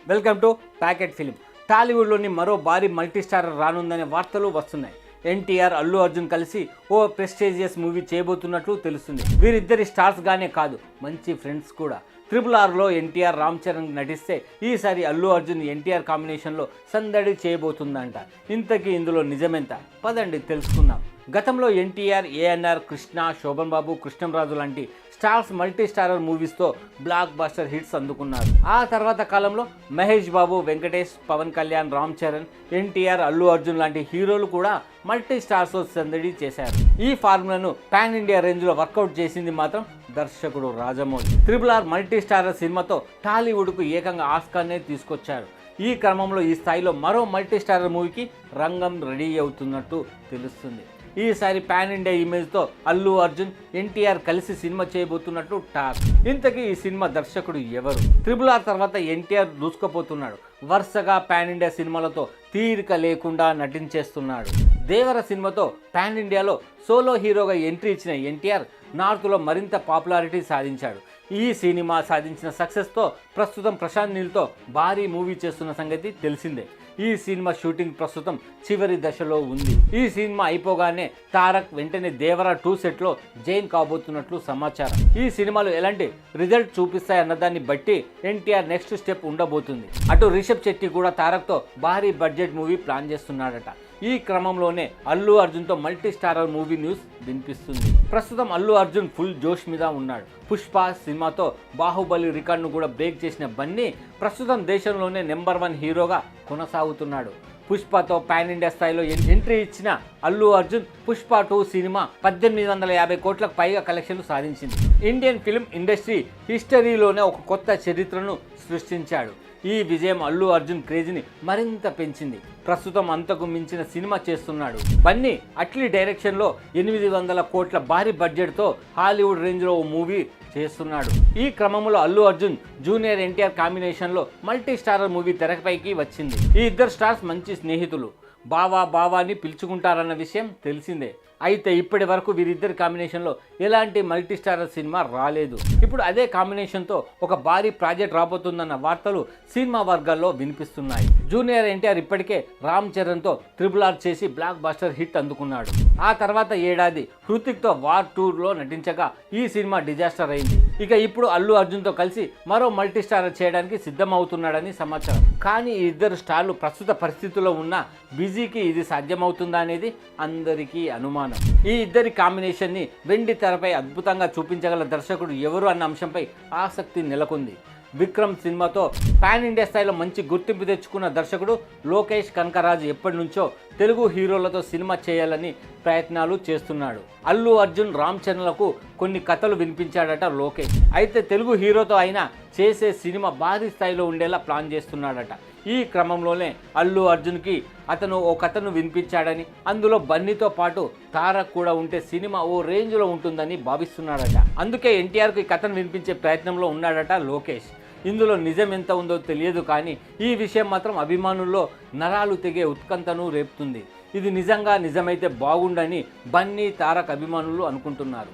Welcome to packet film. టాలీవుడ్లోని మరో భారీ మల్టీస్టారర్ రానుందనే వార్తలు వస్తున్నాయి. ఎన్టీఆర్, అల్లు అర్జున్ కలిసి ఓ ప్రెస్టీజియస్ మూవీ చేయబోతున్నట్లు తెలుస్తుంది. వీరిద్దరి స్టార్స్ గానే కాదు, మంచి ఫ్రెండ్స్ కూడా. RRRలో ఎన్టీఆర్, రామ్ చరణ్ నటిస్తే ఈసారి అల్లు అర్జున్ ఎన్టీఆర్ కాంబినేషన్లో సందడి చేయబోతుందంట. ఇంతకీ ఇందులో నిజమెంత? పదండి తెలుసుకుందాం. గతంలో ఎన్టీఆర్, ఏఎన్ఆర్, కృష్ణ, శోభన్ బాబు, కృష్ణంరాజు లాంటి స్టార్స్ మల్టీస్టారర్ మూవీస్తో బ్లాక్ బస్టర్ హిట్స్ అందుకున్నారు. ఆ తర్వాత కాలంలో మహేష్ బాబు, వెంకటేష్, పవన్ కళ్యాణ్, రామ్ చరణ్, ఎన్టీఆర్, అల్లు అర్జున్ లాంటి హీరోలు కూడా మల్టీ స్టార్స్ సందడి చేశారు. ఈ ఫార్ములాను పాన్ ఇండియా రేంజ్లో వర్కౌట్ చేసింది మాత్రం దర్శకుడు రాజమౌళి. RRR మల్టీస్టారర్ సినిమాతో టాలీవుడ్కు ఏకంగా ఆస్కార్నే తీసుకొచ్చారు. ఈ క్రమంలో ఈ స్థాయిలో మరో మల్టీస్టారర్ మూవీకి రంగం రెడీ అవుతున్నట్టు తెలుస్తుంది. ఈసారి పాన్ ఇండియా ఇమేజ్తో అల్లు అర్జున్, ఎన్టీఆర్ కలిసి సినిమా చేయబోతున్నట్లు టాక్. ఇంతకీ ఈ సినిమా దర్శకుడు ఎవరు? RRR తర్వాత ఎన్టీఆర్ దూసుకుపోతున్నాడు. వరుసగా పాన్ ఇండియా సినిమాలతో తీరిక లేకుండా నటించేస్తున్నాడు. దేవర సినిమాతో పాన్ ఇండియాలో సోలో హీరోగా ఎంట్రీ ఇచ్చిన ఎన్టీఆర్ నార్త్లో మరింత పాపులారిటీ సాధించాడు. ఈ సినిమా సాధించిన సక్సెస్తో ప్రస్తుతం ప్రశాంత్ నీల్తో భారీ మూవీ చేస్తున్న సంగతి తెలిసిందే. ఈ సినిమా షూటింగ్ ప్రస్తుతం చివరి దశలో ఉంది. ఈ సినిమా అయిపోగానే తారక్ వెంటనే దేవర 2 సెట్లో జైన్ కాబోతున్నట్లు సమాచారం. ఈ సినిమాలు ఎలాంటి రిజల్ట్ చూపిస్తాయన్నదాన్ని బట్టి ఎన్టీఆర్ నెక్స్ట్ స్టెప్ ఉండబోతుంది. అటు రిషబ్ శెట్టి కూడా తారక్తో భారీ బడ్జెట్ మూవీ ప్లాన్ చేస్తున్నాడట. ఈ క్రమంలోనే అల్లు అర్జున్తో మల్టీ స్టారర్ మూవీ న్యూస్ వినిపిస్తుంది. ప్రస్తుతం అల్లు అర్జున్ ఫుల్ జోష్ మీద ఉన్నాడు. పుష్ప సినిమాతో బాహుబలి రికార్డును కూడా బ్రేక్ చేసిన బన్నీ ప్రస్తుతం దేశంలోనే నెంబర్ 1 హీరోగా కొనసాగుతున్నాడు. పుష్పతో పాన్ ఇండియా స్థాయిలో ఎంట్రీ ఇచ్చిన అల్లు అర్జున్ పుష్ప 2 సినిమా 1850 కోట్లకు పైగా కలెక్షన్లు సాధించింది. ఇండియన్ ఫిల్మ్ ఇండస్ట్రీ హిస్టరీలోనే ఒక కొత్త చరిత్రను సృష్టించాడు. ఈ విజయం అల్లు అర్జున్ క్రేజ్ని మరింత పెంచింది. ప్రస్తుతం అంతకు మించిన సినిమా చేస్తున్నాడు. బన్నీ అట్లీ డైరెక్షన్లో 800 కోట్ల భారీ బడ్జెట్తో హాలీవుడ్ రేంజ్లో ఓ మూవీ చేస్తున్నాడు. ఈ క్రమంలో అల్లు అర్జున్ జూనియర్ ఎన్టీఆర్ కాంబినేషన్లో మల్టీ స్టారర్ మూవీ తెరపైకి వచ్చింది. ఈ ఇద్దరు స్టార్స్ మంచి స్నేహితులు. బావాని పిలుచుకుంటారన్న విషయం తెలిసిందే. అయితే ఇప్పటి వరకు వీరిద్దరి కాంబినేషన్లో ఎలాంటి మల్టీ స్టారర్ సినిమా రాలేదు. ఇప్పుడు అదే కాంబినేషన్తో ఒక భారీ ప్రాజెక్ట్ రాబోతుందన్న వార్తలు సినిమా వర్గాల్లో వినిపిస్తున్నాయి. జూనియర్ ఎన్టీఆర్ ఇప్పటికే రామ్ చరణ్తో RRR చేసి బ్లాక్ బస్టర్ హిట్ అందుకున్నాడు. ఆ తర్వాత ఏడాది హృతిక్తో వార్ 2లో నటించగా ఈ సినిమా డిజాస్టర్ అయింది. ఇక ఇప్పుడు అల్లు అర్జున్తో కలిసి మరో మల్టీ స్టారర్ చేయడానికి సిద్ధమవుతున్నాడని సమాచారం. కానీ ఈ ఇద్దరు స్టార్లు ప్రస్తుత పరిస్థితుల్లో ఉన్న బిజీకి ఇది సాధ్యమవుతుందా అనేది అందరికీ అనుమానం. ఈ ఇద్దరి కాంబినేషన్ని వెండి తెరపై అద్భుతంగా చూపించగల దర్శకుడు ఎవరు అన్న అంశంపై ఆసక్తి నెలకొంది. విక్రమ్ సినిమాతో పాన్ ఇండియా స్థాయిలో మంచి గుర్తింపు తెచ్చుకున్న దర్శకుడు లోకేష్ కనకరాజు ఎప్పటి నుంచో తెలుగు హీరోలతో సినిమా చేయాలని ప్రయత్నాలు చేస్తున్నాడు. అల్లు అర్జున్, రామ్ చరణ్లకు కొన్ని కథలు వినిపించాడట లోకేష్. అయితే తెలుగు హీరోతో అయినా చేసే సినిమా భారీ స్థాయిలో ఉండేలా ప్లాన్ చేస్తున్నాడట. ఈ క్రమంలోనే అల్లు అర్జున్కి అతను ఓ కథను వినిపించాడని, అందులో బన్నీతో పాటు తారక్ కూడా ఉంటే సినిమా ఓ రేంజ్లో ఉంటుందని భావిస్తున్నాడట. అందుకే ఎన్టీఆర్కి కథను వినిపించే ప్రయత్నంలో ఉన్నాడట లోకేష్. ఇందులో నిజం ఎంత ఉందో తెలియదు, కానీ ఈ విషయం మాత్రం అభిమానుల్లో నరాలు తెగే ఉత్కంఠను రేపుతుంది. ఇది నిజమైతే బాగుండని బన్నీ, తారక్ అభిమానులు అనుకుంటున్నారు.